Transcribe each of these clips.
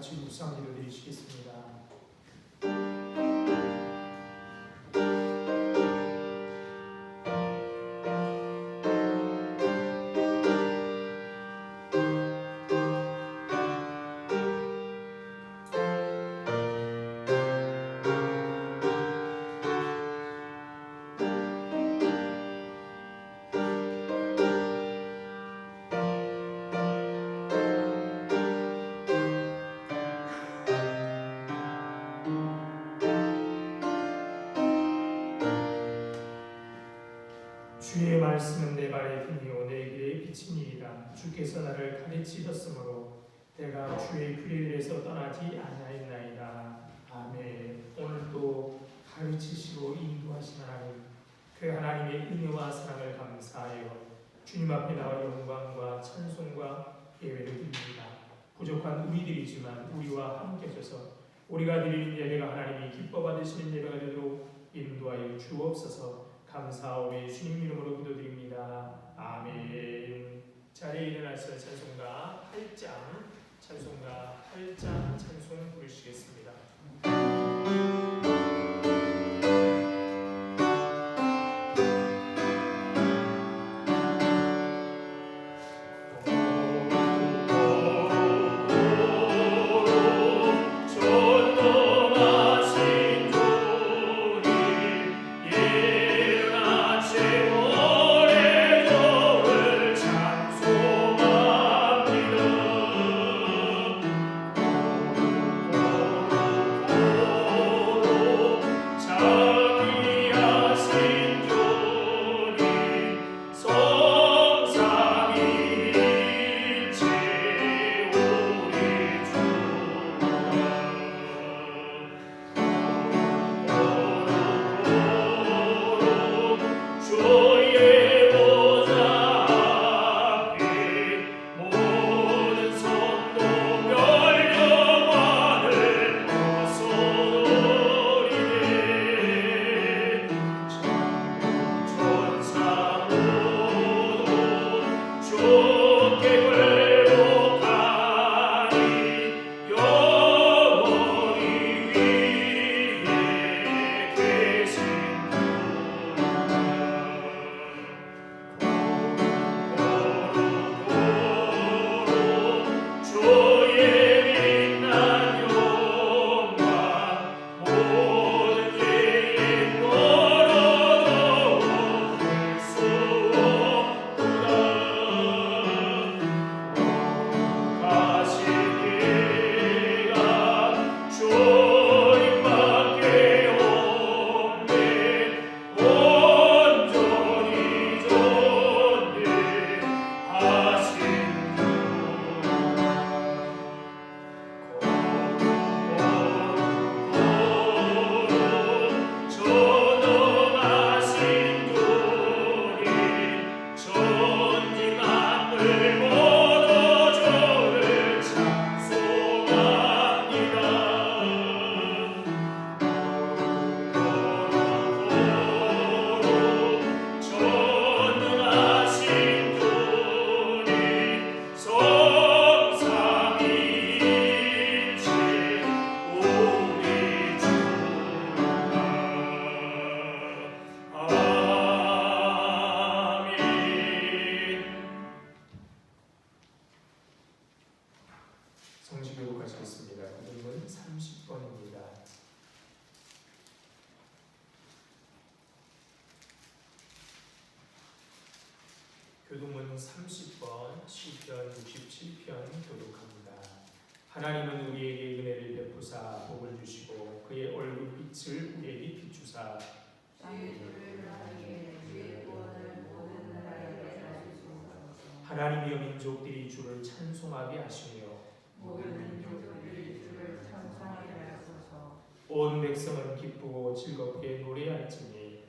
같이 묵상 기도드리시겠습니다. 주의 말씀은 내 발의 등이요 내 길의 빛이니이다. 주께서 나를 가르치셨으므로 내가 주의 규례들에서 떠나지 아니하였나이다. 아멘. 오늘도 가르치시고 인도하신 하나님, 그 하나님의 은혜와 사랑을 감사하여 주님 앞에 나와 영광과 찬송과 예배를 드립니다. 부족한 우리들이지만 우리와 함께 하셔서 우리가 드리는 예배가 하나님이 기뻐 받으시는 예배가 되도록 인도하여 주옵소서. 감사하오니 주님 이름으로 기도드립니다. 아멘. 자리에 일어나서 찬송가 8장 찬송 부르시겠습니다. 성시교독 하시겠습니다. 이름은 30번입니다. 교독문 30번, 시편 67편 교독합니다. 하나님은 우리에게 은혜를 베푸사 복을 주시고 그의 얼굴 빛을 우리에게 비추사 하나님이여 민족들이 주를 찬송하게 하시며 온 백성은 기쁘고 즐겁게 노래할지니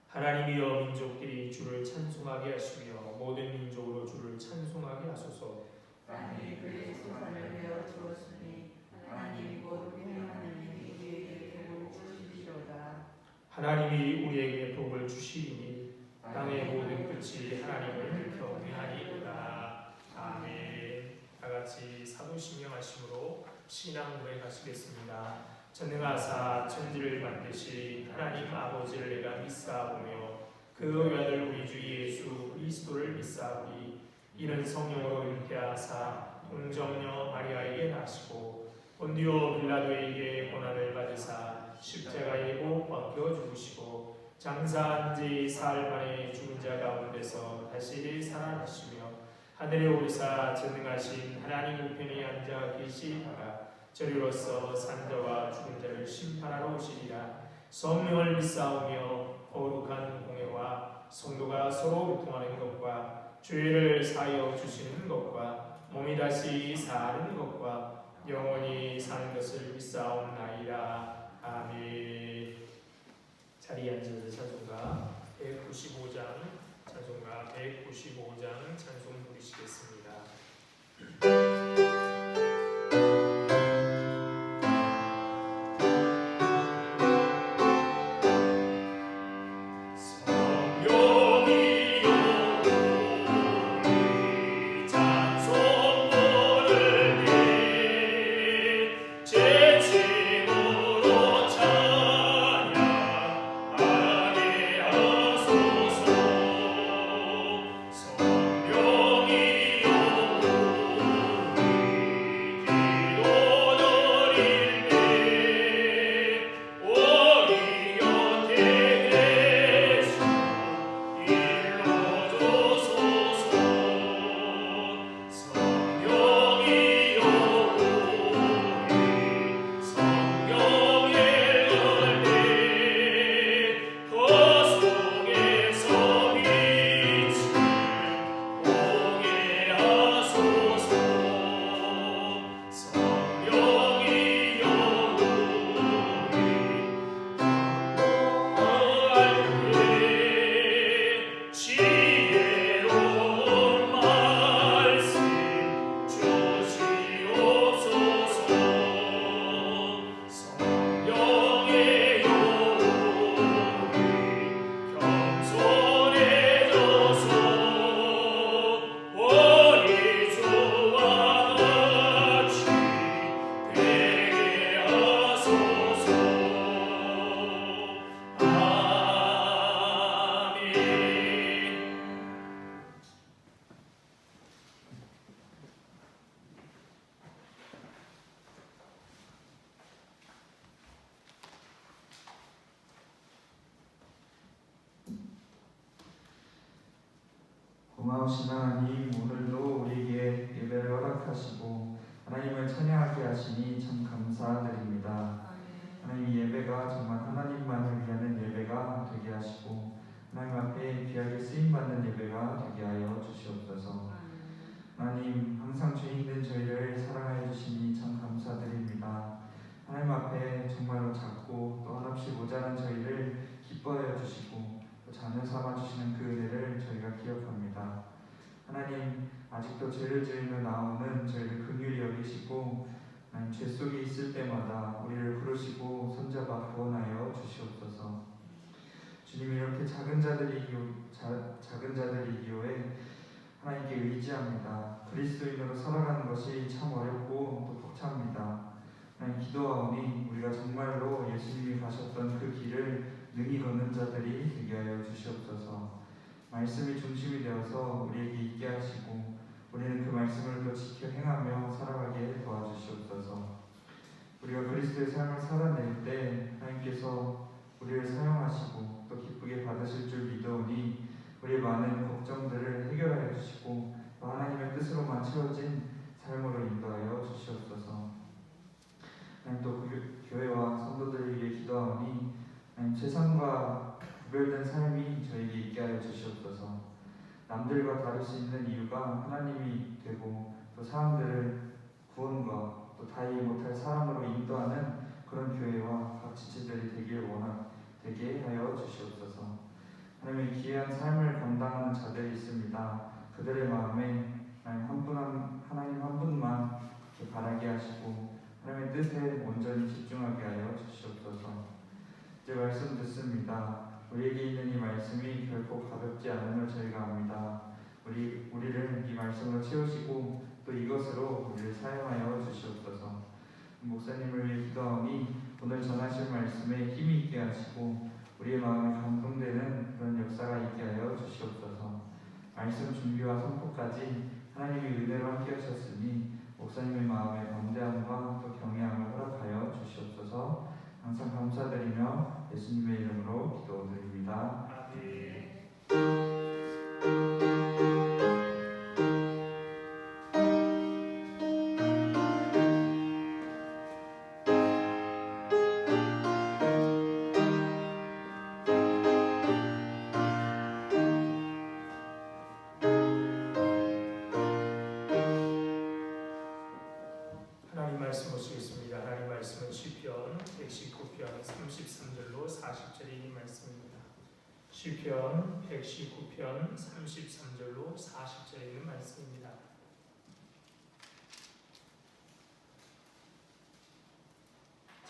하나님이여 민족들이 주를 찬송하게 하시며 모든 민족으로 주를 찬송하게 하소서. 땅이 그의 소산을 베어 주었으니 하나님이 곧 우리 하나님이 우리에게 복을 주시리로다. 하나님이 우리에게 복을 주시리니 땅의 모든 끝이 하나님을 경외하리로다. 아멘. 다같이 사도신경 하심으로 신앙 고백하시겠습니다. 전능하사 천지를 만드신 하나님 아버지를 내가 믿사오며 그 외아들 우리 주 예수 그리스도를 믿사오니 이는 성령으로 잉태하사 동정녀 마리아에게 나시고 본디오 빌라도에게 고난을 받으사 십자가에 못 박혀 죽으시고 장사한 지 사흘 만에 죽은 자 가운데서 다시 살아나시며 하늘에 오르사 전능하신 하나님 우편에 앉아 계시다가 저리로서 산자와 죽은 자를 심판하러 오시리라. 성령을 믿사오며 거룩한 공회와 성도가 서로 교통하는 것과 죄를 사하여 주시는 것과 몸이 다시 사는 것과 영원히 사는 것을 믿사옵나이다. 아멘. 자리에 앉아서 찬송가 195장 찬송 부르시겠습니다. 고마우신 하나님, 오늘도 우리에게 예배를 허락하시고 하나님을 찬양하게 하시니 참 감사드립니다. 하나님, 이 예배가 정말 하나님만을 위하는 예배가 되게 하시고 하나님 앞에 귀하게 쓰임받는 예배가 되게 하여 주시옵소서. 하나님, 항상 죄 있는 저희를 사랑하여 주시니 참 감사드립니다. 하나님 앞에 정말로 작고 또 한없이 모자란 저희를 기뻐하여 주시고 또 자녀 삼아 주시는 그 은혜를 저희가 기억합니다. 하나님, 아직도 죄를 지으며 나오는 저희를 긍휼히 여기시고 하나님, 죄 속에 있을 때마다 우리를 부르시고 손잡아 구원하여 주시옵소서. 주님, 이렇게 작은 자들이기에 하나님께 의지합니다. 그리스도인으로 살아가는 것이 참 어렵고 또 벅찹니다. 하나님, 기도하오니 우리가 정말로 예수님이 가셨던 그 길을 능히 걷는 자들이 되게 하여 주시옵소서. 말씀이 중심이 되어서 우리에게 있게 하시고 우리는 그 말씀을 또 지켜 행하며 살아가게 도와주시옵소서. 우리가 그리스도의 삶을 살아낼 때 하나님께서 우리를 사용하시고 또 기쁘게 받으실 줄 믿어오니 우리의 많은 걱정들을 해결하여 주시고 또 하나님의 뜻으로만 채워진 삶으로 인도하여 주시옵소서. 하나님, 또 교회와 성도들을 위해 기도하오니 하나님, 세상과 구별된 삶이 저에게 있게 하여 주시옵소서. 남들과 다를 수 있는 이유가 하나님이 되고 또 사람들을 구원과 또 다이 못할 사람으로 인도하는 그런 교회와 각 지체들이 되게 하여 주시옵소서. 하나님의 귀한 삶을 감당하는 자들이 있습니다. 그들의 마음에 하나님 한 분만 바라게 하시고 하나님의 뜻에 온전히 집중하게 하여 주시옵소서. 이제 말씀 듣습니다. 우리에게 있는 이 말씀이 결코 가볍지 않음을 저희가 압니다. 우리를 이 말씀으로 채우시고 또 이것으로 우리를 사용하여 주시옵소서. 목사님을 위해 기도하오니 오늘 전하실 말씀에 힘이 있게 하시고 우리의 마음에 감동되는 그런 역사가 있게 하여 주시옵소서. 말씀 준비와 선포까지 하나님의 은혜로 함께 하셨으니 목사님의 마음에 담대함과 또 경외함을 허락하여 주시옵소서. 항상 감사드리며 예수님의 이름으로 기도드립니다. 아멘. 하나님 말씀 보시겠습니다. 하나님 말씀은 시편 119편 33절로 40절의 말씀입니다. 시편 119편 33절로 40절에 있는 말씀입니다.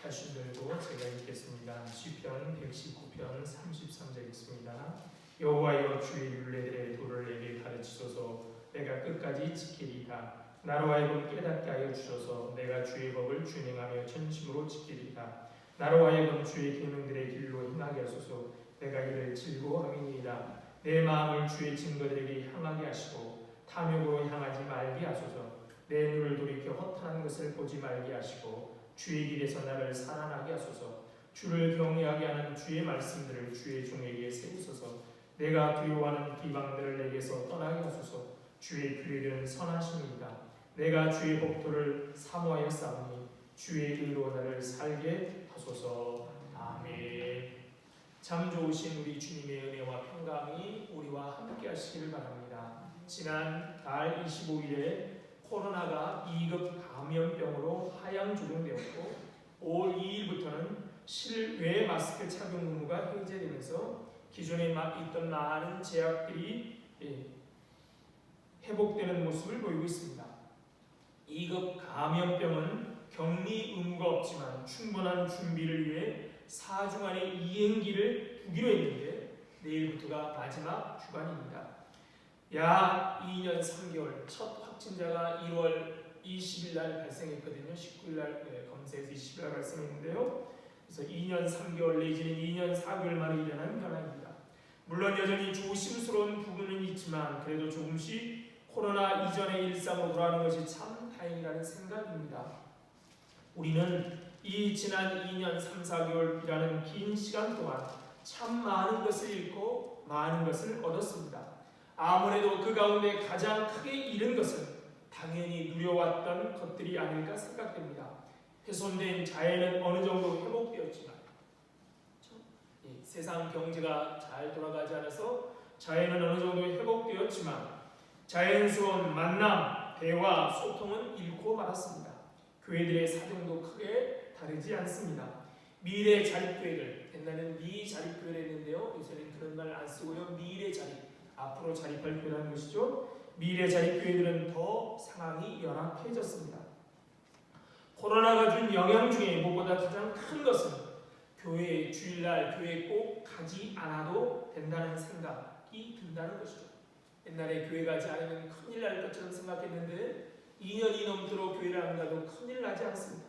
자신 들고 제가 읽겠습니다. 시편 119편 33절 있습니다. 여호와여 주의 율례들의 도를 내게 가르치소서. 내가 끝까지 지키리이다. 나로 하여금 깨닫게 하여 주셔서 내가 주의 법을 준행하며 전심으로 지키리이다. 나로 하여금 주의 계명들의 길로 행하게 하소서. 내가 이를 즐거워함이니이다. 내 마음을 주의 증거들에게 향하게 하시고 탐욕으로 향하지 말게 하소서. 내 눈을 돌이켜 허탄한 것을 보지 말게 하시고 주의 길에서 나를 살아나게 하소서. 주를 경외하게 하는 주의 말씀들을 주의 종에게 세우소서. 내가 두려워하는 비방들을 내게서 떠나게 하소서. 주의 규례는 선하심이다. 내가 주의 법도를 사모하여 싸우니 주의 의로 나를 살게 하소서. 아멘. 참 좋으신 우리 주님의 은혜와 평강이 우리와 함께 하시기를 바랍니다. 지난 달 25일에 코로나가 2급 감염병으로 하향 조정되었고 5월 2일부터는 실외 마스크 착용 의무가 해제되면서 기존에 있던 많은 제약들이 회복되는 모습을 보이고 있습니다. 2급 감염병은 격리 의무가 없지만 충분한 준비를 위해 4주 안에 이행기를 두기로 했는데 내일부터가 마지막 주간입니다. 약 2년 3개월 첫 확진자가 1월 20일 날 발생했거든요. 19일 날 검사해서 20일 날 발생했는데요. 그래서 2년 3개월 내지는 2년 4개월 만에 일어난 변화입니다. 물론 여전히 조심스러운 부분은 있지만 그래도 조금씩 코로나 이전의 일상으로 돌아가는 것이 참 다행이라는 생각입니다. 우리는 이 지난 2년 3, 4개월이라는 긴 시간 동안 참 많은 것을 잃고 많은 것을 얻었습니다. 아무래도 그 가운데 가장 크게 잃은 것은 당연히 누려왔던 것들이 아닐까 생각됩니다. 훼손된 자연은 어느 정도 회복되었지만 세상 경제가 잘 돌아가지 않아서 자연은 어느 정도 회복되었지만 자연스러운 만남, 대화, 소통은 잃고 말았습니다. 교회들의 사정도 크게 다르지 않습니다. 미래 자립교회들, 옛날에는 미자립교회를 했는데요. 요새는 그런 말 안 쓰고요. 미래 자립, 앞으로 자립할 교회라는 것이죠. 미래 자립교회들은 더 상황이 열악해졌습니다. 코로나가 준 영향 중에 무엇보다 가장 큰 것은 교회 주일날 교회에 꼭 가지 않아도 된다는 생각이 든다는 것이죠. 옛날에 교회 가지 않으면 큰일 날 것처럼 생각했는데 2년이 넘도록 교회를 안 가도 큰일 나지 않습니다.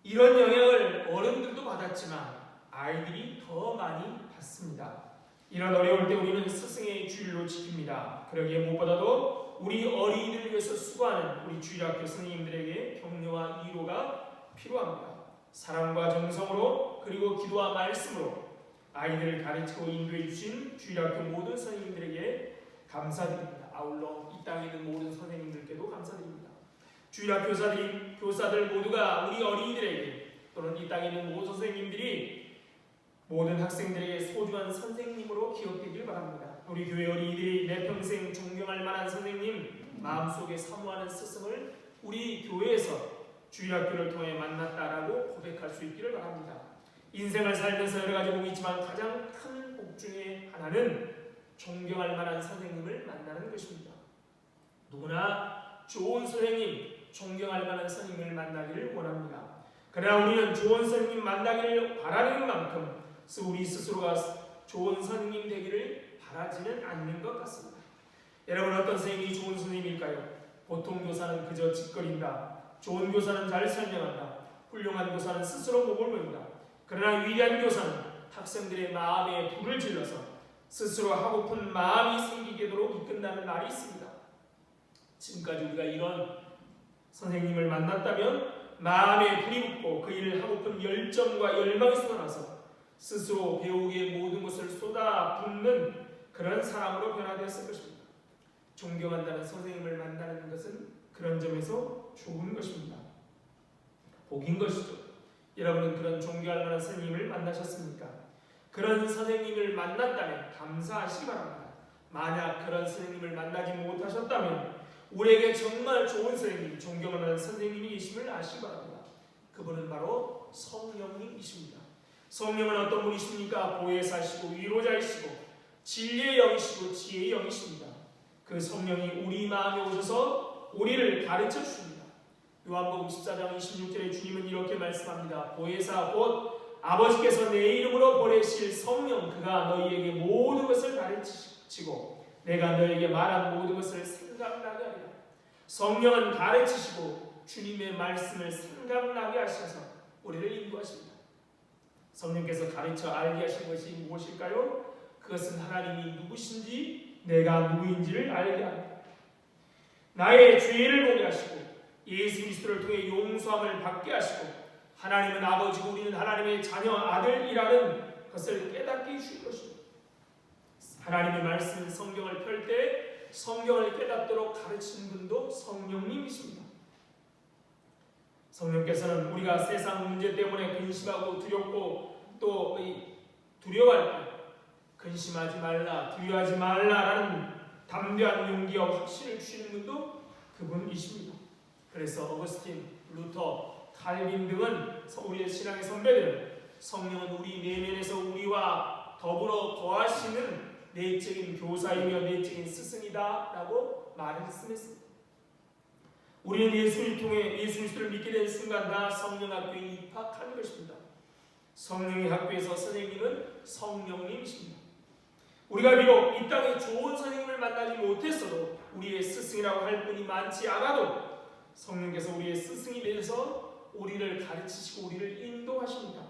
이런 영향을 어른들도 받았지만 아이들이 더 많이 받습니다. 이런 어려울 때 우리는 스승의 주일로 지킵니다. 그러기에 무엇보다도 우리 어린이들을 위해서 수고하는 우리 주일학교 선생님들에게 격려와 위로가 필요합니다. 사랑과 정성으로 그리고 기도와 말씀으로 아이들을 가르치고 인도해 주신 주일학교 모든 선생님들에게 감사드립니다. 아울러 이 땅에 있는 모든 선생님들께도 감사드립니다. 주일학교 교사들 모두가 우리 어린이들에게 또는 이 땅에 있는 모든 선생님들이 모든 학생들에게 소중한 선생님으로 기억되길 바랍니다. 우리 교회 어린이들이 내 평생 존경할 만한 선생님, 마음속에 사모하는 스승을 우리 교회에서 주일학교를 통해 만났다라고 고백할 수 있기를 바랍니다. 인생을 살면서 여러 가지 복이 있지만 가장 큰 복 중에 하나는 존경할 만한 선생님을 만나는 것입니다. 누구나 좋은 선생님, 존경할 만한 선생님을 만나기를 원합니다. 그러나 우리는 좋은 선생님 만나기를 바라는 만큼 우리 스스로가 좋은 선생님 되기를 바라지는 않는 것 같습니다. 여러분, 어떤 선생님이 좋은 선생님일까요? 보통 교사는 그저 짓거린다. 좋은 교사는 잘 설명한다. 훌륭한 교사는 스스로 목을 보인다. 그러나 위대한 교사는 학생들의 마음에 불을 질러서 스스로 하고픈 마음이 생기게 도록 이끈다는 말이 있습니다. 지금까지 우리가 이런 선생님을 만났다면 마음에 불이 붙고 그 일을 하고픈 열정과 열망이 쏟아나서 스스로 배우기에 모든 것을 쏟아붓는 그런 사람으로 변화되었을 것입니다. 존경한다는 선생님을 만나는 것은 그런 점에서 좋은 것입니다. 복인 것이죠. 여러분은 그런 존경할 만한 선생님을 만나셨습니까? 그런 선생님을 만났다면 감사하시기 바랍니다. 만약 그런 선생님을 만나지 못하셨다면 우리에게 정말 좋은 선생님, 존경할 만한 선생님이 계심을 아시기 바랍니다. 그분은 바로 성령님이십니다. 성령은 어떤 분이십니까? 보혜사시고 위로자이시고 진리의 영이시고 지혜의 영이십니다. 그 성령이 우리 마음에 오셔서 우리를 가르쳐 주십니다. 요한복음 14장 26절에 주님은 이렇게 말씀합니다. 보혜사 곧 아버지께서 내 이름으로 보내실 성령, 그가 너희에게 모든 것을 가르치시고 내가 너희에게 말한 모든 것을 생각나게 하리라. 성령은 가르치시고 주님의 말씀을 생각나게 하셔서 우리를 인도하십니다. 성령께서 가르쳐 알게 하신 것이 무엇일까요? 그것은 하나님이 누구신지 내가 누구인지를 알게 합니다. 나의 죄를 보게 하시고 예수 그리스도를 통해 용서함을 받게 하시고 하나님은 아버지고 우리는 하나님의 자녀 아들이라는 것을 깨닫게 해주실 것입니다. 하나님의 말씀 성경을 펼 때 성경을 깨닫도록 가르치는 분도 성령님이십니다. 성령께서는 우리가 세상 문제 때문에 근심하고 두렵고 또 두려워할 때 근심하지 말라, 두려워하지 말라라는 담대한 용기와 확신을 주시는 분도 그분이십니다. 그래서 어거스틴, 루터, 칼빈 등은 우리의 신앙의 선배들은 성령은 우리 내면에서 우리와 더불어 거하시는 내적인 교사이며 내적인 스승이다 라고 말을 했습니다. 우리는 예수를 통해 예수 그리스도를 믿게 된 순간 다 성령 학교에 입학하는 것입니다. 성령의 학교에서 선생님은 성령님이십니다. 우리가 비록 이 땅에 좋은 선생님을 만나지 못했어도 우리의 스승이라고 할 분이 많지 않아도 성령께서 우리의 스승이 되셔서 우리를 가르치시고 우리를 인도하십니다.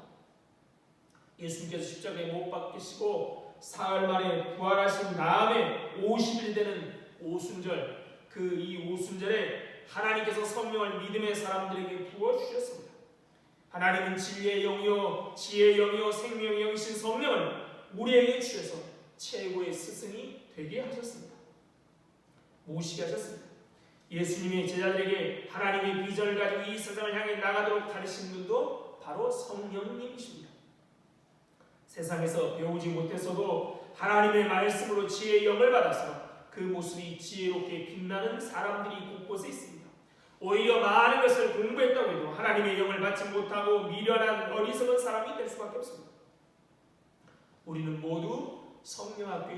예수님께서 십자가에 못 박히시고 사흘 만에 부활하신 다음에 50일 되는 오순절, 이 오순절에 하나님께서 성령을 믿음의 사람들에게 부어주셨습니다. 하나님은 진리의 영이요 지혜의 영이요 생명의 영이신 성령을 우리에게 주셔서 최고의 스승이 되게 하셨습니다. 모시게 하셨습니다. 예수님의 제자들에게 하나님의 비전을 가지고 이 세상을 향해 나가도록 가르친 분도 바로 성령님이십니다. 세상에서 배우지 못했어도 하나님의 말씀으로 지혜의 영을 받아서 그 모습이 지혜롭게 빛나는 사람들이 곳곳에 있습니다. 오히려 많은 것을 공부했다고 해도 하나님의 영을 받지 못하고 미련한 어리석은 사람이 될 수밖에 없습니다. 우리는 모두 성령학교에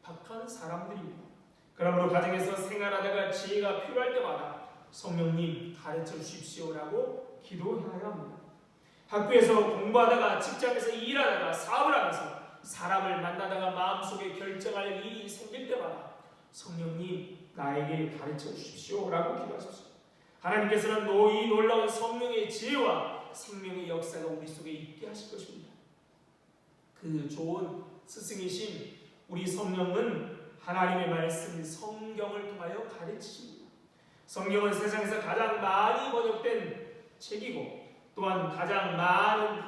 입학한 사람들입니다. 그러므로 가정에서 생활하다가 지혜가 필요할 때마다 성령님 가르쳐 주십시오라고 기도해야 합니다. 학교에서 공부하다가 직장에서 일하다가 사업을 하면서 사람을 만나다가 마음속에 결정할 일이 생길 때마다 성령님 나에게 가르쳐 주십시오라고 기도하십시오. 하나님께서는 이 놀라운 성령의 지혜와 생명의 역사가 우리 속에 있게 하실 것입니다. 그 좋은 스승이신 우리 성령은 하나님의 말씀 성경을 통하여 가르치십니다. 성경은 세상에서 가장 많이 번역된 책이고 또한 가장 많은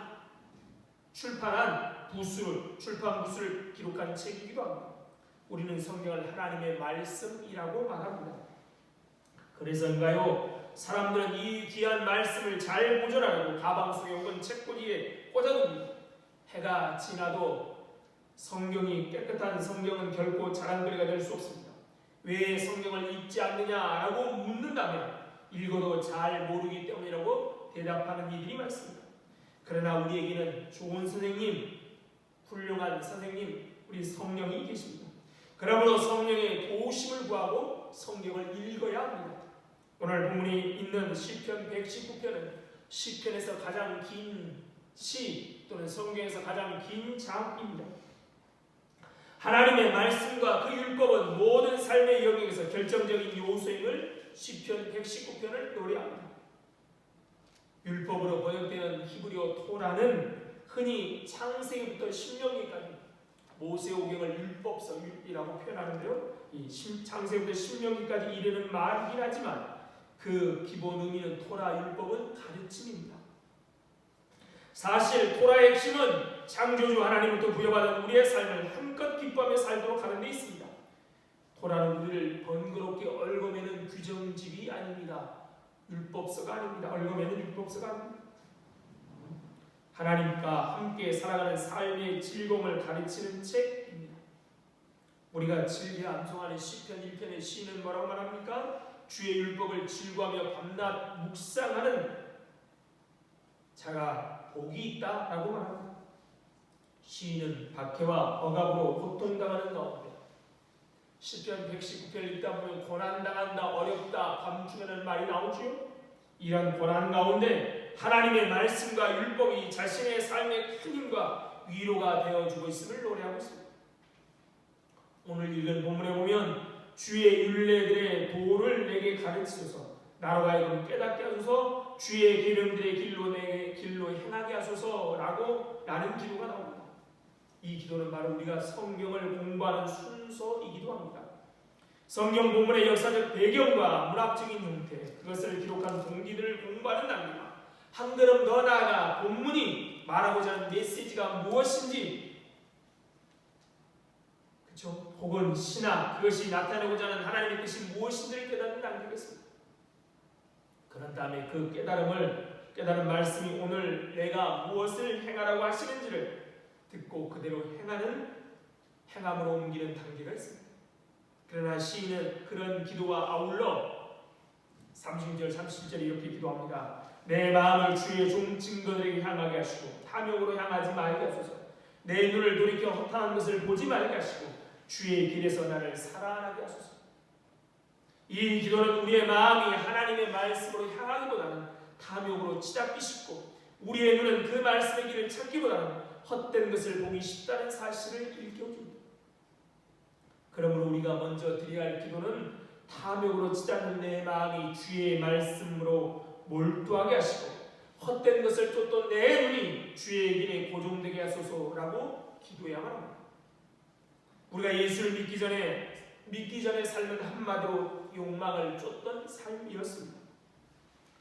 출판 부수를 기록한 책이기도 합니다. 우리는 성경을 하나님의 말씀이라고 말합니다. 그래서인가요? 사람들은 이 귀한 말씀을 잘 보존하려고 가방 속에 혹은 책꽂이에 꽂아둡니다. 해가 지나도 깨끗한 성경은 결코 자랑거리가 될 수 없습니다. 왜 성경을 읽지 않느냐라고 묻는다면 읽어도 잘 모르기 때문이라고 대답하는 이들이 많습니다. 그러나 우리에게는 좋은 선생님, 훌륭한 선생님, 우리 성령이 계십니다. 그러므로 성령의 도우심을 구하고 성경을 읽어야 합니다. 오늘 본문이 있는 시편 119편은 시편에서 가장 긴 시 또는 성경에서 가장 긴 장입니다. 하나님의 말씀과 그 율법은 모든 삶의 영역에서 결정적인 요소임을 시편 119편을 노래합니다. 율법으로 번역되는 히브리어 토라는 흔히 창세기부터 신명기까지 모세오경을 율법서이라고 표현하는데요. 이 창세기부터 신명기까지 이르는 말이긴 하지만 그 기본 의미는 토라 율법은 가르침입니다. 사실 토라의 핵심은 창조주 하나님부터 부여받은 우리의 삶을 한껏 기뻐하며 살도록 하는 데 있습니다. 토라는 우리를 번거롭게 얽어매는 규정집이 아닙니다. 율법서가 아닙니다. 얽어매는 율법서가 아닙니다. 하나님과 함께 살아가는 삶의 즐거움을 가르치는 책입니다. 우리가 즐겨 암송하는 시편 1편의 시인은 뭐라고 말합니까? 주의 율법을 즐거워하며 밤낮 묵상하는 자가 복이 있다라고 말합니다. 시인은 박해와 억압으로 고통당하는 가운데 시편 119편을 읽다 보면 고난당한다, 어렵다, 감추라는 말이 나오지요. 이런 고난 가운데 하나님의 말씀과 율법이 자신의 삶의 큰 힘과 위로가 되어주고 있음을 노래하고 있습니다. 오늘 읽은 본문에 보면 주의 율례들의 도를 내게 가르치소서, 나로 하여금 깨닫게 하소서, 주의 계명들의 길로 내게 길로 행하게 하소서라고 라는 기도가 나옵니다. 이 기도는 바로 우리가 성경을 공부하는 순서이기도 합니다. 성경 본문의 역사적 배경과 문학적인 형태, 그것을 기록한 동기들을 공부하는 낭비가 한 걸음 더 나아가 본문이 말하고자 하는 메시지가 무엇인지, 그렇죠? 혹은 신학, 그것이 나타내고자 하는 하나님의 뜻이 무엇인지를 깨닫는 낭비겠습니다. 그런 다음에 그 깨달은 말씀이 오늘 내가 무엇을 행하라고 하시는지를 듣고 그대로 행함으로 옮기는 단계가 있습니다. 그러나 시인은 그런 기도와 아울러 30절, 37절에 이렇게 기도합니다. 내 마음을 주의 종 증거들에게 향하게 하시고 탐욕으로 향하지 말게 하소서. 내 눈을 돌이켜 허탄한 것을 보지 말게 하시고 주의 길에서 나를 살아나게 하소서. 이 기도는 우리의 마음이 하나님의 말씀으로 향하기보다는 탐욕으로 치닫기 쉽고 우리의 눈은 그 말씀의 길을 찾기보다는 헛된 것을 보기 쉽다는 사실을 일깨워줍니다. 그러므로 우리가 먼저 드려야 할 기도는 탐욕으로 치닫는 내 마음이 주의 말씀으로 몰두하게 하시고 헛된 것을 쫓던 내 눈이 주의 길에 고정되게 하소서라고 기도해야만 합니다. 우리가 예수를 믿기 전에 삶은 한마디로 욕망을 쫓던 삶이었습니다.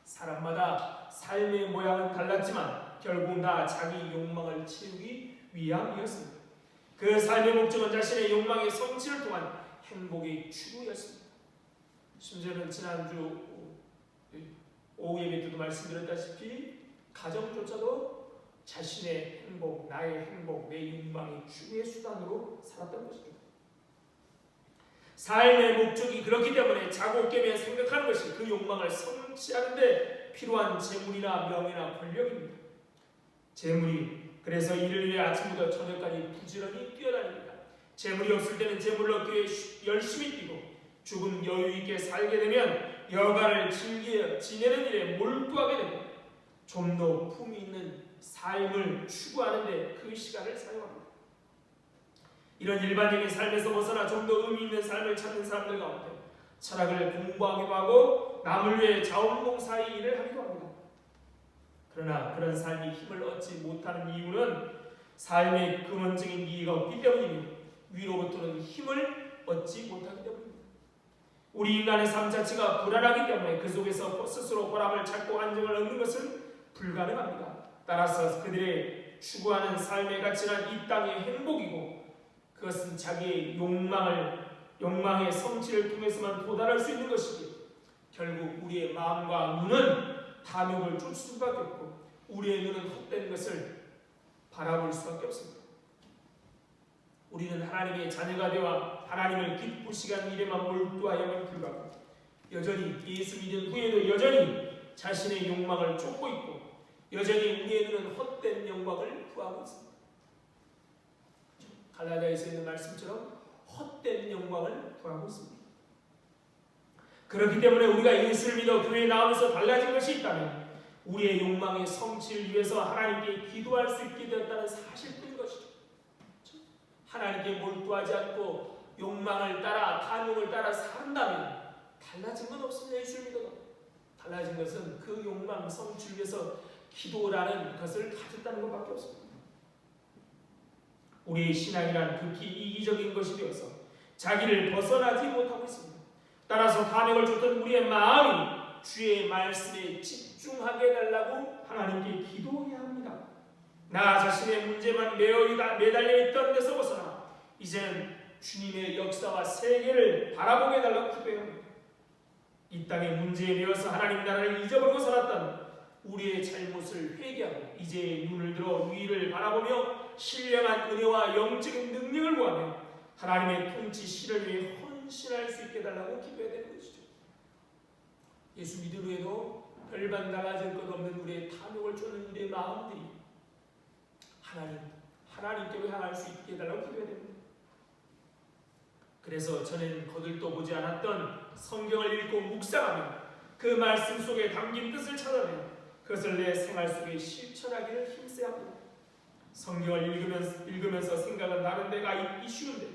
사람마다 삶의 모양은 달랐지만 결국 다 자기 욕망을 채우기 위함이었습니다. 그 삶의 목적은 자신의 욕망의 성취를 통한 행복의 추구였습니다. 심지어는 지난주 오후 예배 때도 말씀드렸다시피 가정조차도 자신의 행복, 나의 행복, 내 욕망의 추구의 수단으로 살았던 것이죠. 삶의 목적이 그렇기 때문에 자고 깨며 생각하는 것이 그 욕망을 성취하는 데 필요한 재물이나 명예나 권력입니다. 재물이 그래서 일을 위해 아침부터 저녁까지 부지런히 뛰어다닙니다. 재물이 없을 때는 재물을 얻기 위해 열심히 뛰고 조금 여유 있게 살게 되면 여가를 즐겨 지내는 일에 몰두하게 되고 좀 더 품위 있는 삶을 추구하는 데 그 시간을 사용합니다. 이런 일반적인 삶에서 벗어나 좀 더 의미 있는 삶을 찾는 사람들 가운데 철학을 공부하기도 하고 남을 위해 자원봉사의 일을 하기도 합니다. 그러나 그런 삶이 힘을 얻지 못하는 이유는 삶의 근원적인 이유가 없기 때문이며 위로부터는 힘을 얻지 못하기 때문입니다. 우리 인간의 삶 자체가 불안하기 때문에 그 속에서 스스로 보람을 찾고 안정을 얻는 것은 불가능합니다. 따라서 그들의 추구하는 삶의 가치는 이 땅의 행복이고 그것은 자기의 욕망의 성취를 통해서만 도달할 수 있는 것이기에 결국 우리의 마음과 눈은 탐욕을 쫓을 수밖에 없고 우리의 눈은 헛된 것을 바라볼 수밖에 없습니다. 우리는 하나님의 자녀가 되어 하나님을 기쁘시게 하는 일에만 몰두하여만 불구하고 여전히 예수 믿은 후에도 여전히 자신의 욕망을 쫓고 있고 여전히 우리의 눈은 헛된 영광을 구하고 있습니다. 갈라디아에서 있는 말씀처럼 헛된 영광을 구하고 있습니다. 그렇기 때문에 우리가 예수를 믿어 교회에 나오면서 달라진 것이 있다면 우리의 욕망의 성취를 위해서 하나님께 기도할 수 있게 되었다는 사실뿐인 것이죠. 하나님께 몰두하지 않고 욕망을 따라 탐욕을 따라 산다면 달라진 건 없습니다. 예수를 믿어도 달라진 것은 그 욕망 성취를 위해서 기도라는 것을 가졌다는 것밖에 없습니다. 우리의 신앙이란 극히 이기적인 것이 되어서 자기를 벗어나지 못하고 있습니다. 따라서 탐욕을 줬던 우리의 마음이 주의 말씀에 집중하게 해달라고 하나님께 기도해야 합니다. 나 자신의 문제만 매달려 있던 데서 벗어나 이제는 주님의 역사와 세계를 바라보게 해달라고 기도해야 합니다. 이 땅의 문제에 매여서 하나님 나라를 잊어버리고 살았던 우리의 잘못을 회개하고 이제 눈을 들어 위를 바라보며 신령한 은혜와 영적인 능력을 구하며 하나님의 통치 실을 위해 헌신할 수 있게 해달라고 기도해야 되는 것이죠. 예수 믿음 후에도 별반 달라질 것 없는 우리의 탐욕을 쫓는 우리의 마음들이 하나님께로 향할 수 있게 해달라고 기도해야 됩니다. 그래서 저는 거들떠 보지 않았던 성경을 읽고 묵상하며 그 말씀 속에 담긴 뜻을 찾아내 그것을 내 생활 속에 실천하기를 힘써야 합니다. 성경을 읽으면서 생각은 나는 데가 있기 쉬운데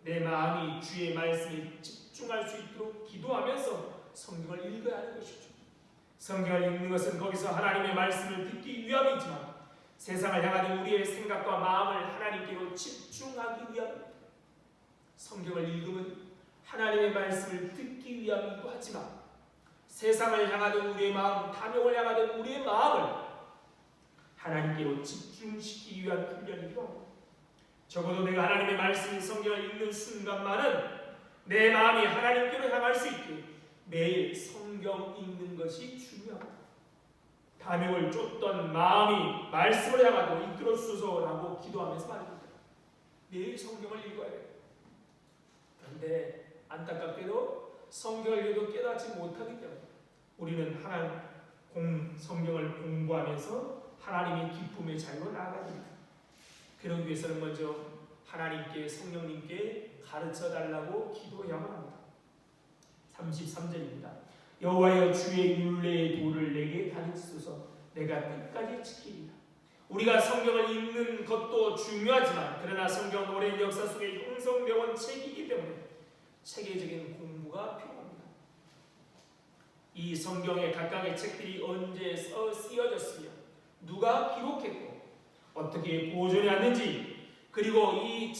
내 마음이 주의 말씀에 집중할 수 있도록 기도하면서 성경을 읽어야 하는 것이죠. 성경을 읽는 것은 거기서 하나님의 말씀을 듣기 위함이지만 세상을 향하는 우리의 생각과 마음을 하나님께로 집중하기 위함입니다. 성경을 읽으면 하나님의 말씀을 듣기 위함이기도 하지만 세상을 향하는 우리의 마음, 탐욕을 향하는 우리의 마음을 하나님께로 집중시키기 위한 훈련이기도 합니다. 적어도 내가 하나님의 말씀인 성경을 읽는 순간만은 내 마음이 하나님께로 향할 수 있게 매일 성경 읽는 것이 중요합니다. 탐욕을 쫓던 마음이 말씀을 향하도록 이끌어 주소서라고 기도하면서 말입니다. 매일 성경을 읽어야 돼요. 그런데 안타깝게도 성경을 읽어도 깨닫지 못하기 때문에 우리는 성경을 공부하면서 하나님의 기쁨의 자리로 나아가야 됩니다. 그러기 위해서는 먼저 하나님께 성령님께 가르쳐달라고 기도해야만 합니다. 33절입니다. 여호와여 주의 율례의 도를 내게 가르치소서 내가 끝까지 지키리라. 우리가 성경을 읽는 것도 중요하지만 그러나 성경은 오랜 역사 속에 형성되어 온 책이기 때문에 체계적인 공부가 필요합니다. 이 성경의 각각의 책들이 언제 쓰여졌으며 누가 기록했고 어떻게 보존해왔는지 그리고 이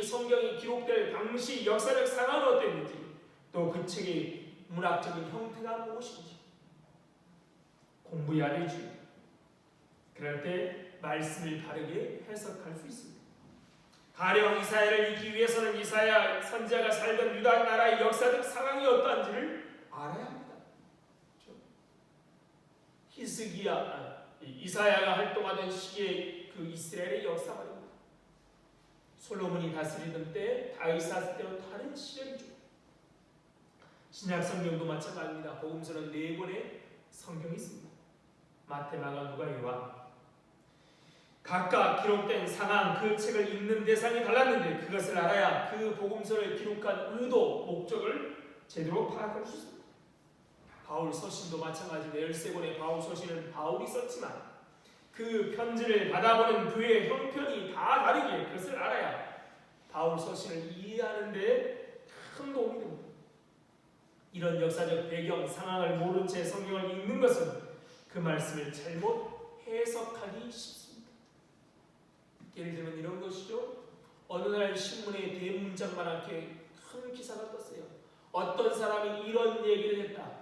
성경이 기록될 당시 역사적 상황은 어땠는지 또 그 책의 문학적인 형태가 무엇인지 공부해야 되죠. 그럴 때 말씀을 다르게 해석할 수 있습니다. 가령 이사야를 읽기 위해서는 이사야 선지자가 살던 유다 나라의 역사적 상황이 어떠한지를 알아야 합니다. 이사야가 활동하던 시기의 그 이스라엘의 역사 말입니다. 솔로몬이 다스리던 때 다윗 사슬 때와 다른 시절이죠. 신약 성경도 마찬가지입니다. 복음서는 4권의 성경이 있습니다. 마태, 마가, 누가, 요한. 각각 기록된 상황, 그 책을 읽는 대상이 달랐는데 그것을 알아야 그 복음서를 기록한 의도, 목적을 제대로 파악할 수 있습니다. 바울 서신도 마찬가지입니다. 13권의 바울 서신은 바울이 썼지만 그 편지를 받아보는 그의 형편이 다 다르기에 그것을 알아야 바울 서신을 이해하는 데 큰 도움이 됩니다. 이런 역사적 배경, 상황을 모른 채 성경을 읽는 것은 그 말씀을 잘못 해석하기 쉽습니다. 예를 들면 이런 것이죠. 어느 날 신문에 대문짝만하게 큰 기사가 떴어요. 어떤 사람이 이런 얘기를 했다.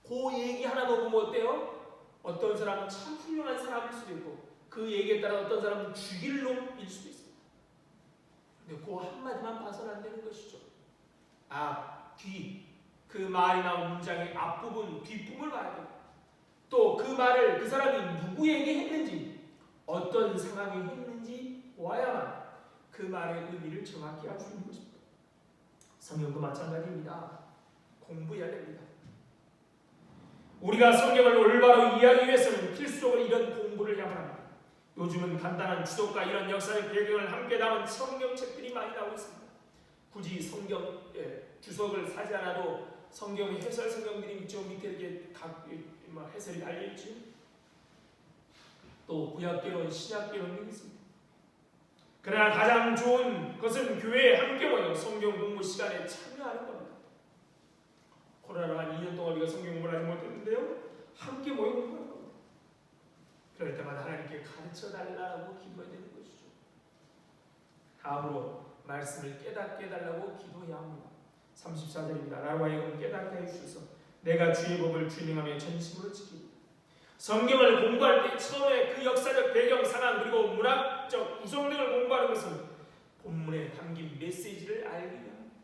그 얘기 하나 먹으면 어때요? 어떤 사람은 참 훌륭한 사람일 수도 있고 그 얘기에 따라 어떤 사람은 죽일 놈일 수도 있습니다. 근데 그 한마디만 봐서는 안 되는 것이죠. 그 말이 나온 문장의 앞부분, 뒷부분을 봐야 돼요. 또 그 말을 그 사람이 누구에게 했는지 어떤 상황에 했는지 보아야만 그 말의 의미를 정확히 알 수 있는 것입니다. 성경도 마찬가지입니다. 공부해야 됩니다. 우리가 성경을 올바로 이해하기 위해서는 필수적으로 이런 공부를 해야만 합니다. 요즘은 간단한 주석과 이런 역사의 배경을 함께 담은 성경책들이 많이 나오고 있습니다. 굳이 성경 주석을 사지 않아도 성경 해설 성경들이 저 밑에 이렇게 해설이 달려있죠. 또 구약계론, 신약계론 등이 있습니다. 그러나 가장 좋은 것은 교회에 함께 모여 성경 공부 시간에 참여하는 겁니다. 코로나로 한 2년 동안 우리가 성경 공부를 하지 못했는데요, 함께 모여 공부하는 겁니다. 그럴 때마다 하나님께 가르쳐 달라고 기도해야 되는 것이죠. 다음으로 말씀을 깨닫게 해달라고 기도해야 합니다. 34절입니다. 나로 하여금 깨닫게 해주셔서 내가 주의 법을 준행하며 전심으로 지키고. 성경을 공부할 때 처음에 그 역사적 배경, 상황 그리고 문학적 구성 등을 공부하는 것은 본문에 담긴 메시지를 알기 위함입니다.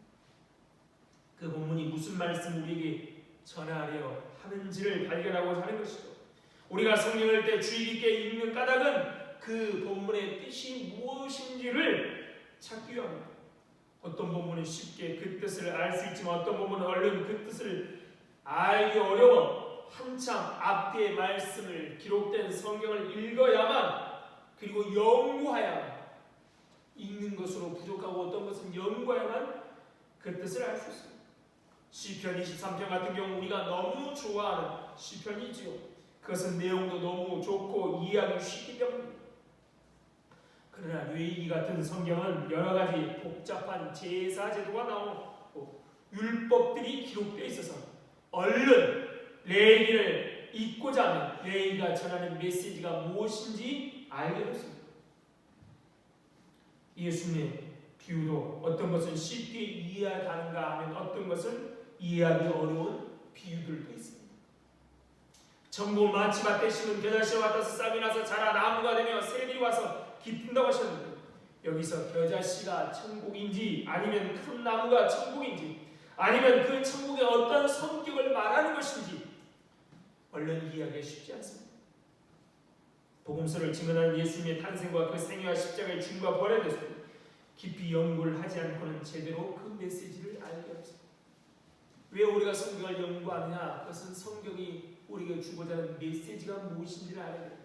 그 본문이 무슨 말씀을 우리에게 전하려 하는지를 발견하고자 하는 것이죠. 우리가 성경을 때 주의 깊게 읽는 까닭은 그 본문의 뜻이 무엇인지를 찾기 위함입니다. 어떤 본문은 쉽게 그 뜻을 알 수 있지만 어떤 본문은 얼른 그 뜻을 알기 어려워 한참 앞뒤의 말씀을 기록된 성경을 읽어야만, 그리고 연구하야만, 읽는 것으로 부족하고 어떤 것은 연구해야만 그 뜻을 알 수 있습니다. 시편 23편 같은 경우 우리가 너무 좋아하는 시편이지요. 그것은 내용도 너무 좋고 이해하기 쉽기 때문입니다. 그러나 뇌이기 같은 성경은 여러 가지 복잡한 제사 제도가 나오고 율법들이 기록되어 있어서 얼른 레위기를 읽고자 하면 레위기가 전하는 메시지가 무엇인지 알게 됐습니다. 예수님의 비유도 어떤 것은 쉽게 이해가는가 하면 어떤 것은 이해하기 어려운 비유들도 있습니다. 전부 마치밭에 심은 겨자씨와 같아서 싹이 나서 자라 나무가 되며 새들이 와서 깃든다고 하셨는데, 여기서 겨자씨가 천국인지 아니면 큰 나무가 천국인지 아니면 그 천국의 어떤 성격을 말하는 것인지 얼른 이해하기 쉽지 않습니다. 복음서를 증언하는 예수님의 탄생과 그 생애와 십자가의 죽음과 부활에 대해서 깊이 연구를 하지 않고는 제대로 그 메시지를 알게 없습니다. 왜 우리가 성경을 연구하느냐? 그것은 성경이 우리가 주고자 하는 메시지가 무엇인지를 알아야 됩니다.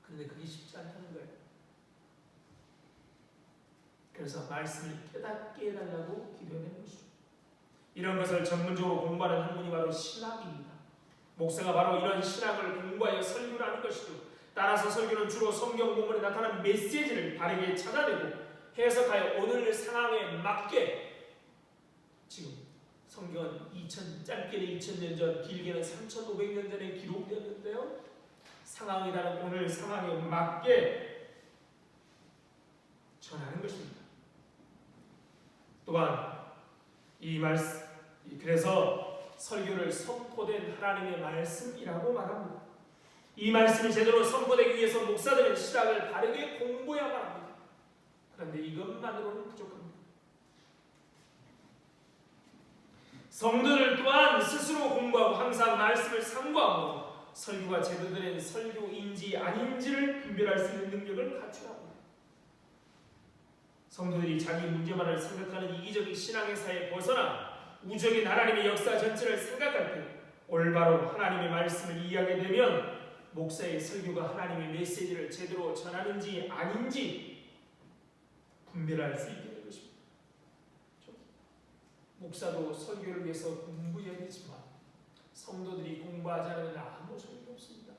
그런데 그게 쉽지 않다는 거예요. 그래서 말씀을 깨닫게 해달라고 기도해야 되는 것이죠. 이런 것을 전문적으로 공부하는 학문이 바로 신학입니다. 목사가 바로 이런 신학을 공부하여 설교를 하는 것이죠. 따라서 설교는 주로 성경 본문에 나타난 메시지를 바르게 찾아내고 해석하여 오늘 상황에 맞게, 지금 성경은 짧게는 2000년 전, 길게는 3500년 전에 기록되었는데요, 상황이라는 오늘 상황에 맞게 전하는 것입니다. 또한 이 말씀, 그래서 설교를 선포된 하나님의 말씀이라고 말합니다. 이 말씀이 제대로 선포되기 위해서 목사들은 신학을 바르게 공부해야만 합니다. 그런데 이것만으로는 부족합니다. 성도들 또한 스스로 공부하고 항상 말씀을 상고하고 설교가 제대로 된 설교인지 아닌지를 분별할 수 있는 능력을 갖춰야 합니다. 성도들이 자기 문제만을 생각하는 이기적인 신앙의 사이에 벗어나 우주적인 하나님의 역사 전체를 생각할 때 올바로 하나님의 말씀을 이해하게 되면 목사의 설교가 하나님의 메시지를 제대로 전하는지 아닌지 분별할 수 있게 된 것입니다. 목사도 설교를 위해서 공부해야 되지만 성도들이 공부하지 않으면 아무 소용이 없습니다.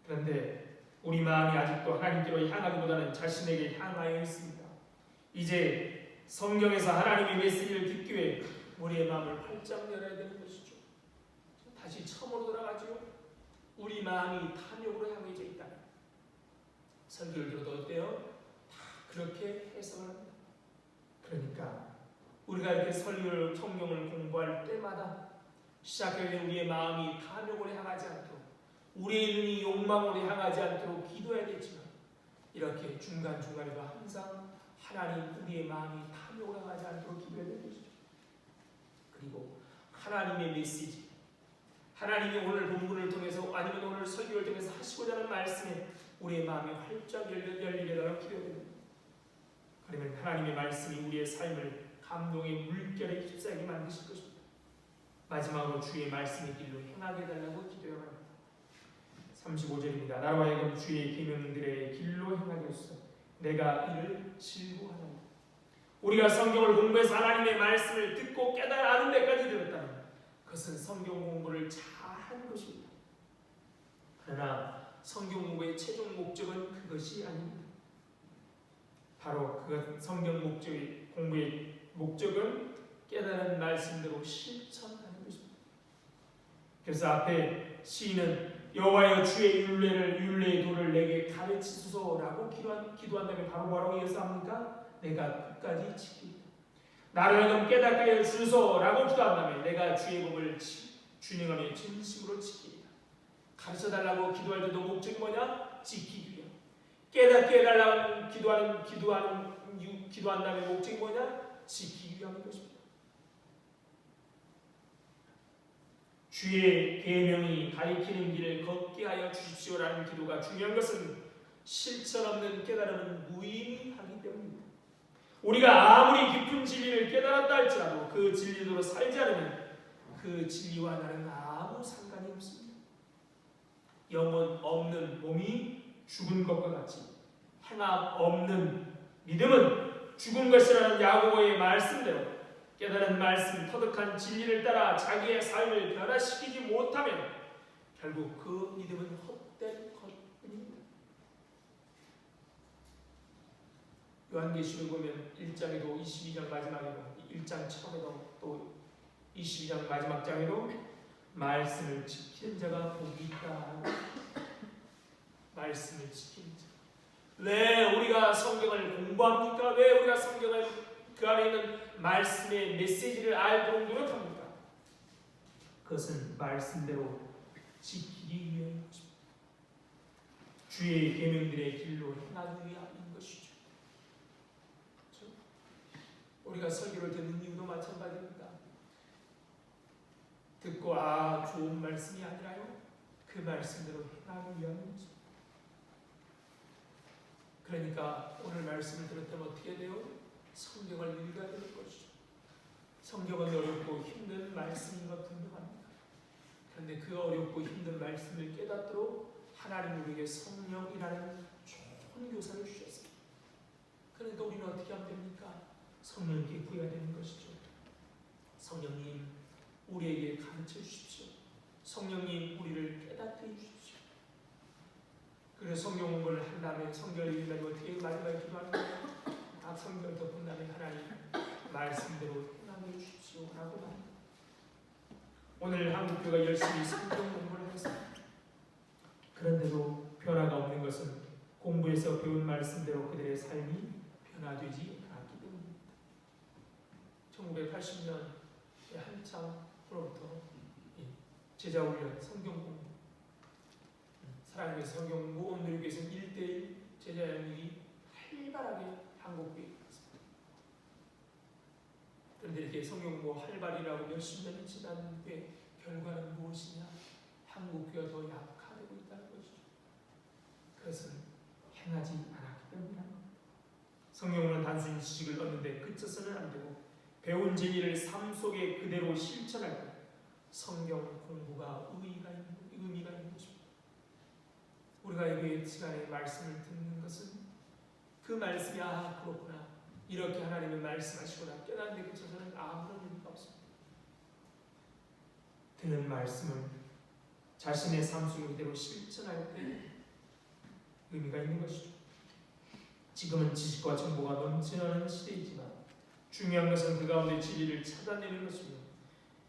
그런데 우리 마음이 아직도 하나님께로 향하기보다는 자신에게 향하여 있습니다. 이제 성경에서 하나님의 메시지를 듣기 위해 우리의 마음을 활짝 열어야 되는 것이죠. 다시 처음으로 돌아가죠. 우리 마음이 탐욕으로 향해져 있다면 설교를 들어도 어때요? 다 그렇게 해석을 합니다. 그러니까 우리가 이렇게 설교를, 성경을 공부할 때마다 시작할 때 우리의 마음이 탐욕으로 향하지 않도록, 우리의 눈이 욕망으로 향하지 않도록 기도해야 되지만 이렇게 중간중간에도 항상 하나님, 우리의 마음이 탐욕으로 향하지 않도록 기도해야 되는 것이죠. 그리고 하나님의 메시지, 하나님이 오늘 본문을 통해서 아니면 오늘 설교를 통해서 하시고자 하는 말씀에 우리의 마음이 활짝 열리게 달라고 기도해야 됩니다. 그러면 하나님의 말씀이 우리의 삶을 감동의 물결에 휩싸이게 만드실 것입니다. 마지막으로 주의 말씀의 길로 행하게 해달라고 기도해야 합니다. 35절입니다. 나로 하여금 주의 계명들의 길로 행하게 하소서. 내가 이를 즐거워하노라. 우리가 성경을 공부해서 하나님의 말씀을 듣고 깨달아 아는 데까지 들었다면 그것은 성경 공부를 잘하는 것입니다. 그러나 성경 공부의 최종 목적은 그것이 아닙니다. 바로 그 성경 공부의 목적은 깨달은 말씀대로 실천하는 것입니다. 그래서 앞에 시인은 여호와여 주의 율례의 도를 내게 가르치소서라고 기도한 다음에 바로 뭐라고 예수합니까? 내가 끝까지 지키리라. 나를 하여금 깨닫게 하여 주소서라고 기도한 다음에 내가 주의 법을 준행하며 진심으로 지키리라. 가르쳐달라고 기도할 때도 목적이 뭐냐? 지키기 위함. 깨닫게 해달라고 기도한 다음에 목적이 뭐냐? 지키기 위함인 것입니다. 주의 계명이 가리키는 길을 걷게 하여 주십시오라는 기도가 중요한 것은 실천 없는 깨달음은 무의미하기 때문입니다. 우리가 아무리 깊은 진리를 깨달았다 할지라도 그 진리대로 살지 않으면 그 진리와 나는 아무 상관이 없습니다. 영혼 없는 몸이 죽은 것과 같이 행함 없는 믿음은 죽은 것이라는 야고보의 말씀대로 깨달은 말씀, 터득한 진리를 따라 자기의 삶을 변화시키지 못하면 결국 그 믿음은 헛된 것뿐입니다. 요한계시록 보면 1장에도 22장 마지막에도 1장 처음에도 또 22장 마지막 장에도 말씀을 지키는 자가 복이 있다. 말씀을 지키는 자. 왜 우리가 성경을 공부합니까? 왜 우리가 성경을 그 안에 있는 말씀의 메시지를 알도록 노력합니까? 그것은 말씀대로 지키기 위한 것입니다. 주의 계명들의 길로 행하기 위함인 것이죠. 그렇죠? 우리가 설교를 듣는 이유도 마찬가지입니다. 듣고 좋은 말씀이 아니라요, 그 말씀대로 행하기 위함인 것입니다. 그러니까 오늘 말씀을 들었다면 어떻게 돼요? 성경을 읽어야 될 것이죠. 성경은 어렵고 힘든 말씀인 것 분명합니다. 그런데 그 어렵고 힘든 말씀을 깨닫도록 하나님 우리에게 성령이라는 좋은 교사를 주셨습니다. 그러니까 우리는 어떻게 하면 됩니까? 성령께 구해야 되는 것이죠. 성령님 우리에게 가르쳐 주십시오. 성령님 우리를 깨닫게 해주십시오. 그래서 성경 공부를 한 다음에 성경을 읽으면 어떻게 마지막에 기도하는 거예요? 성경을 덮은 다음에 하나님 말씀대로 행하게 해주십시오 라고 말합니다. 오늘 한국교가 열심히 성경 공부를 했습니다. 그런데도 변화가 없는 것은 공부에서 배운 말씀대로 그들의 삶이 변화되지 않았기 때문입니다. 1980년에 한참 후로부터 제자훈련, 성경 공부, 사랑의 성경 공부, 오늘 교회에서는 1:1 제자 양육이 활발하게 한국교회에 있습니다. 그런데 이렇게 성경 공부 활발이라고 몇십 년이 지났는데 결과는 무엇이냐? 한국교회가 더 약화되고 있다는 것이죠. 그것은 행하지 않았기 때문입니다. 성경은 단순히 지식을 얻는데 그쳐서는 안 되고 배운 진리를 삶 속에 그대로 실천할 때 성경 공부가 의미가 있는 것입니다. 우리가 이 시간에 말씀을 듣는 것은 그 말씀이 그렇구나, 이렇게 하나님의 말씀하시구나 깨닫는 데 그쳐서는 아무런 의미가 없습니다. 듣는 말씀을 자신의 삶 속에 그대로 실천할 때 의미가 있는 것이죠. 지금은 지식과 정보가 넘치는 시대이지만 중요한 것은 그 가운데 진리를 찾아내는 것이며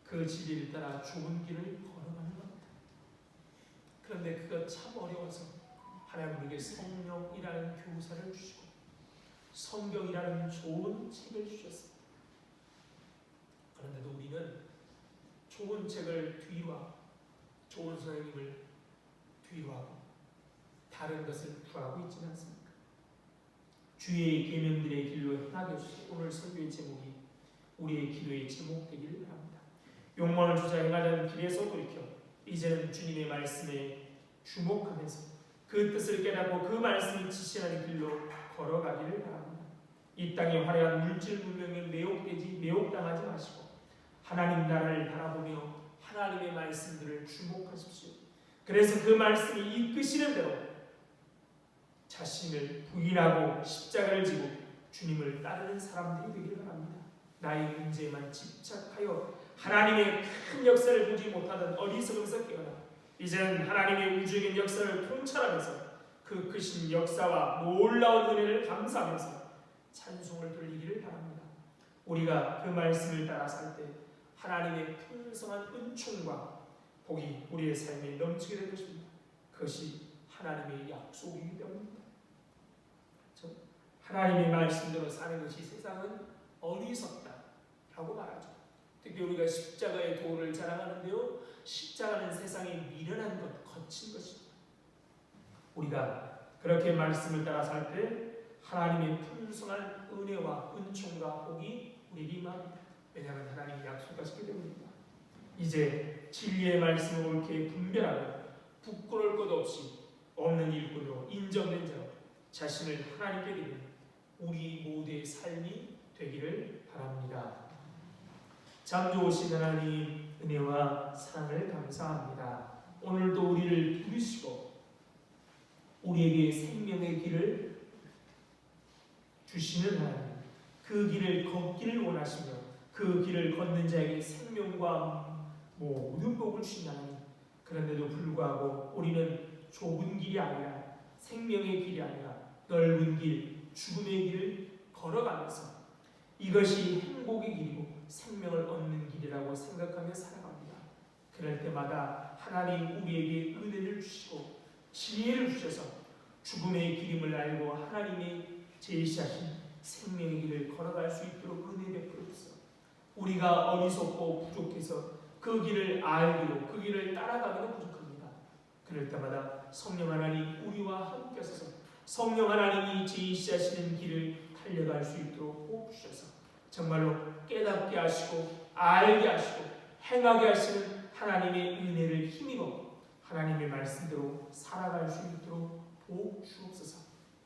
그 진리를 따라 좋은 길을 걸어가는 겁니다. 그런데 그가 참 어려워서 하나님 우리에게 성령이라는 교사를 주시고 성경이라는 좋은 책을 주셨습니다. 그런데도 우리는 좋은 책을 뒤로 하고 좋은 선생님을 뒤로 하고 다른 것을 구하고 있지는 않습니까? 주의 계명들의 길로 행하게 해주시고 오늘 설교의 제목이 우리의 기도의 제목 되기를 바랍니다. 욕망을 쫓아 행하려는 길에서 돌이켜 이제는 주님의 말씀에 주목하면서 그 뜻을 깨닫고 그 말씀이 지시하는 길로 걸어가기를 바랍니다. 이 땅의 화려한 물질 문명에 매혹당하지 마시고 하나님 나라를 바라보며 하나님의 말씀들을 주목하십시오. 그래서 그 말씀이 이끄시는 대로 자신을 부인하고 십자가를 지고 주님을 따르는 사람들이 되기를 바랍니다. 나의 문제에만 집착하여 하나님의 큰 역사를 보지 못하던 어리석음에서 깨어나 이제는 하나님의 우주적인 역사를 통찰하면서 그 크신 역사와 놀라운 은혜를 감사하면서 찬송을 돌리기를 바랍니다. 우리가 그 말씀을 따라 살 때 하나님의 풍성한 은총과 복이 우리의 삶에 넘치게 될 것입니다. 그것이 하나님의 약속이기 때문입니다. 하나님의 말씀대로 사는 것이 세상은 어리석다라고 말하죠. 특히 우리가 십자가의 도를 자랑하는데요, 십자가는 세상에 미련한 것, 거친 것입니다. 우리가 그렇게 말씀을 따라 살 때 하나님의 풍성한 은혜와 은총과 복이 우리에게 임합니다. 왜냐하면 하나님이 약속하시기 때문입니다. 이제 진리의 말씀을 옳게 분별하며 부끄러울 것 없이 없는 일꾼으로 인정된 자로 자신을 하나님께 드리는 우리 모두의 삶이 되기를 바랍니다. 참 좋으신 하나님, 은혜와 사랑을 감사합니다. 오늘도 우리를 부르시고 우리에게 생명의 길을 주시는 하나님, 그 길을 걷기를 원하시며 그 길을 걷는 자에게 생명과 모든 복을 주신 하나님, 그런데도 불구하고 우리는 좁은 길이 아니라 생명의 길이 아니라 넓은 길, 죽음의 길을 걸어가면서 이것이 행복의 길이고 생명을 얻는 길이라고 생각하며 살아갑니다. 그럴 때마다 하나님 우리에게 은혜를 주시고 지혜를 주셔서 죽음의 길임을 알고 하나님의 제시하신 생명의 길을 걸어갈 수 있도록 은혜 베풀어 주소서. 우리가 어리석고 부족해서 그 길을 알기로 그 길을 따라가기도 부족합니다. 그럴 때마다 성령 하나님 우리와 함께 하셔서 성령 하나님이 제시하시는 길을 달려갈 수 있도록 꼭 주셔서 정말로 깨닫게 하시고 알게 하시고 행하게 하시는 하나님의 은혜를 힘입어 하나님의 말씀대로 살아갈 수 있도록 복 주옵소서.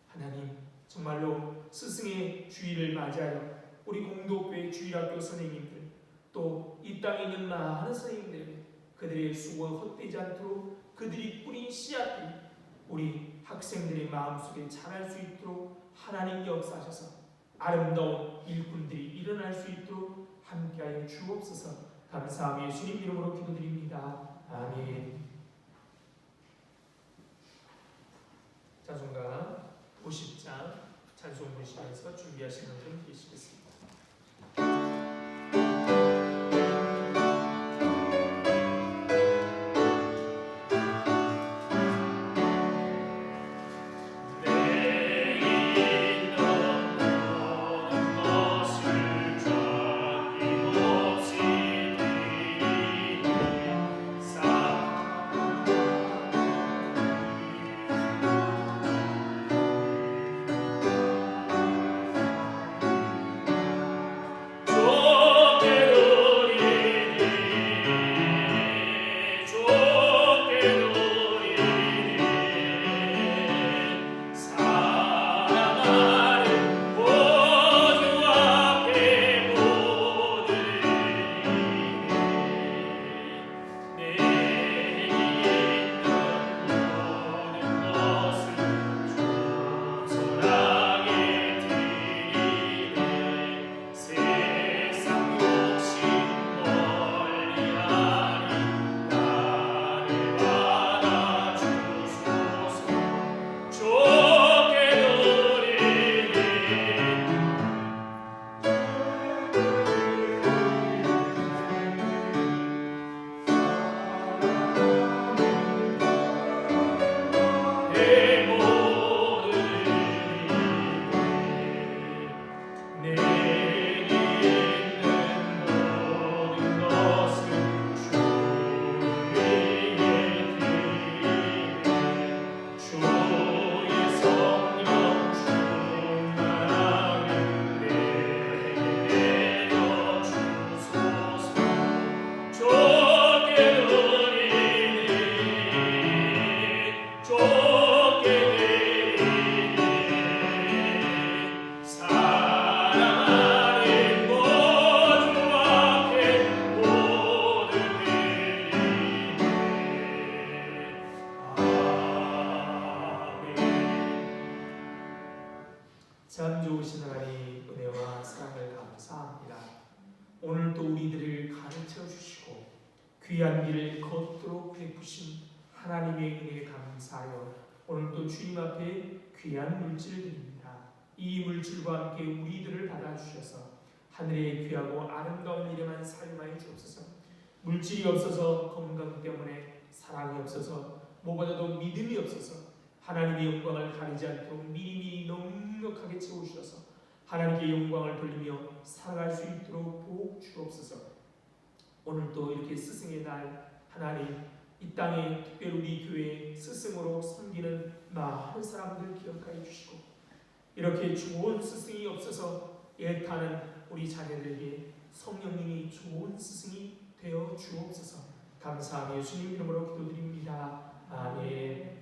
하나님, 정말로 스승의 주일을 맞이하여 우리 공동교회 주일학교 선생님들 또 이 땅에 있는 많은 선생님들 그들의 수고가 헛되지 않도록 그들이 뿌린 씨앗들이 우리 학생들의 마음속에 자랄 수 있도록 하나님 역사하셔서 아름다운 일꾼들이 일어날 수 있도록 함께하여 주옵소서. 감사하며 예수님 이름으로 기도드립니다. 아멘. 찬송가 50장 찬송 부르시면서 준비하시는 분 계시겠습니다. 참 좋으신 하나님 은혜와 사랑을 감사합니다. 오늘도 우리들을 가르쳐 주시고 귀한 길을 걷도록 베푸신 하나님의 은혜에 감사하여 오늘도 주님 앞에 귀한 물질을 드립니다. 이 물질과 함께 우리들을 받아주셔서 하늘의 귀하고 아름다운 일에만 사용하여 주옵소서. 물질이 없어서 건강 때문에 사랑이 없어서 무엇보다도 믿음이 없어서 하나님의 영광을 가리지 않도록 미리미리 넉넉하게 채우셔서 하나님께 영광을 돌리며 살아갈 수 있도록 복 주옵소서. 오늘도 이렇게 스승의 날 하나님 이 땅에 특별히 우리 교회 스승으로 섬기는 많은 사람들 기억하여 주시고 이렇게 좋은 스승이 없어서 애타는 우리 자녀들에게 성령님이 좋은 스승이 되어 주옵소서. 감사하며 예수님 이름으로 기도드립니다. 아멘.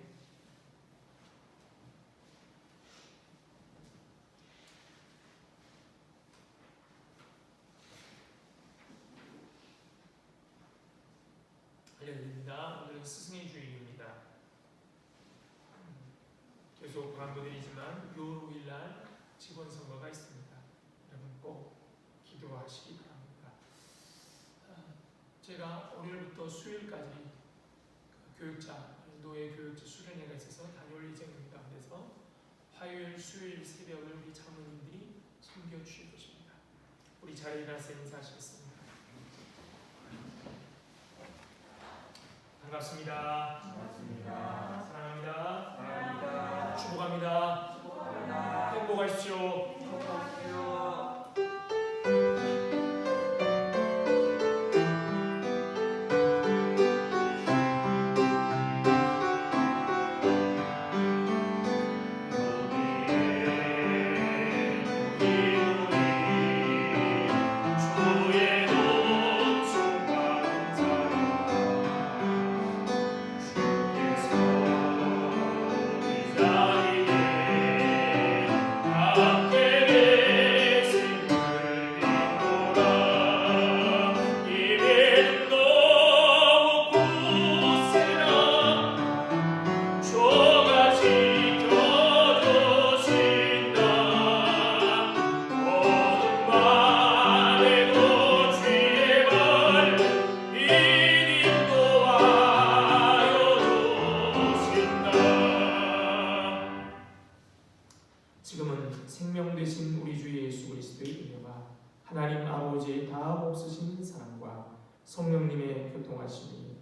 알려드립니다. 오늘은 스승의 주일입니다. 계속 광고드리지만 요일날 직원 선거가 있습니다. 여러분 꼭 기도하시기 바랍니다. 제가 월요일부터 수요일까지 교육자 노예 교육자 수련회가 있어서 다녀올 예정입니다. 그래서 화요일, 수요일 새벽을 우리 장로님들이 섬겨 주실 것입니다. 우리 자리에 일어나서 인사하시겠습니다. 반갑습니다. 반갑습니다. 사랑합니다. 사랑합니다. 축복합니다. 축복합니다. 행복하십시오. 축복하십시오. 지금은 생명 되신 우리 주 예수 그리스도의 은혜와 하나님 아버지의 다 없으신 사랑과 성령님의 교통하심이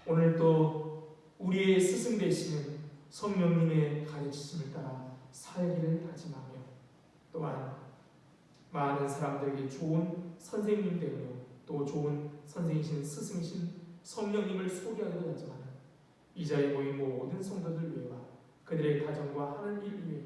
오늘도 우리의 스승 되시는 성령님의 가르치심을 따라 살기를 다짐하며 또한 많은 사람들에게 좋은 선생님 되며 또 좋은 선생이신 스승이신 성령님을 소개하기도 다짐하는 이 자리에 모인 모든 성도들 위해와 그들의 가정과 하는 일 위해